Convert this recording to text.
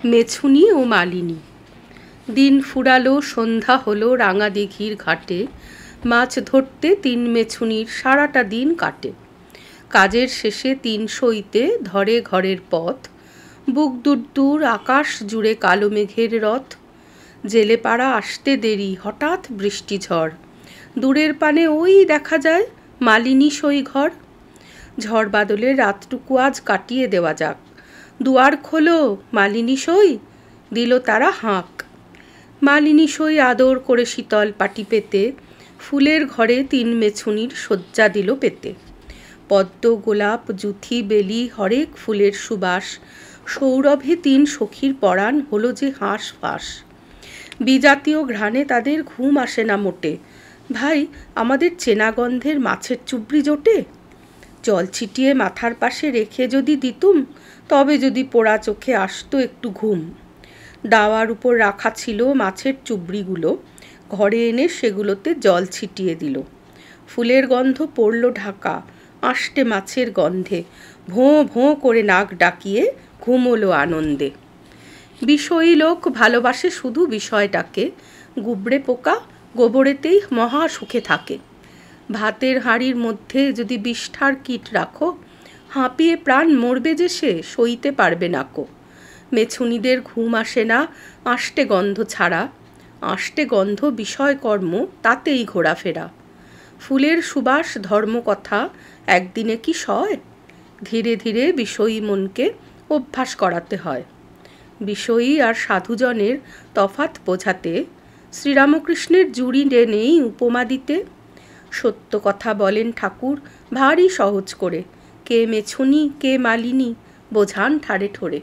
মেছুনি ও মালিনী। দিন ফুরালো, সন্ধ্যা হলো, রাঙা দিঘির ঘাটে মাছ ধরতে তিন মেছুনির সারাটা দিন কাটে। কাজের শেষে তিন সইতে ধরে ঘরের পথ, বুক দূর দূর আকাশ জুড়ে কালো মেঘের রথ। জেলে পাড়া আসতে দেরি, হঠাৎ বৃষ্টি ঝড়, দূরের পানে ওই দেখা যায় মালিনী সই ঘর। ঝড় বাদলের রাতটুকু আজ কাটিয়ে দেওয়া যাক, দুয়ার খোলো মালিনী সই, দিল তারা হাঁক। মালিনী সই আদর করে শীতল পাটি পেতে, ফুলের ঘরে তিন মেছুনির শয্যা দিল পেতে। পদ্ম, গোলাপ, জুথি, বেলি, হরেক ফুলের সুবাস, সৌরভে তিন সখীর পরাণ হলো যে হাঁস ফাঁস। বিজাতীয় ঘ্রাণে তাদের ঘুম আসে না মোটে, ভাই আমাদের চেনা গন্ধের মাছের চুবড়ি জোটে। জল ছিটিয়ে মাথার পাশে রেখে যদি দিতুম, তবে যদি পোড়া চোখে আসতো একটু ঘুম। দাওয়ার উপর রাখা ছিল মাছের চুবড়িগুলো, ঘরে এনে সেগুলোতে জল ছিটিয়ে দিল। ফুলের গন্ধ পড়ল ঢাকা, আষ্টে মাছের গন্ধে ভোঁ ভোঁ করে নাক ডাকিয়ে ঘুমোলো আনন্দে। বিষয়ী লোক ভালোবাসে শুধু বিষয়টাকে, গুবড়ে পোকা গোবরেতেই মহা সুখে থাকে। ভাতের হাঁড়ির মধ্যে যদি বিষ্ঠার কীট রাখো, হাঁপিয়ে প্রাণ মরবে যে সে, সইতে পারবে নাকো। মেছুনিদের ঘুম আসে না আষ্টে গন্ধ ছাড়া, আষ্টে গন্ধ বিষয়কর্ম তাতেই ঘোরাফেরা। ফুলের সুবাস ধর্মকথা একদিনে কি সয়, ধীরে ধীরে বিষয়ী মনকে অভ্যাস করাতে হয়। বিষয়ী আর সাধুজনের তফাৎ বোঝাতে শ্রীরামকৃষ্ণের জুড়ি নেই উপমা দিতে। সত্য কথা বলেন ঠাকুর ভারী সহজ করে, কে মেছুনি কে মালিনী বোঝান ঠাড়ে ঠোরে।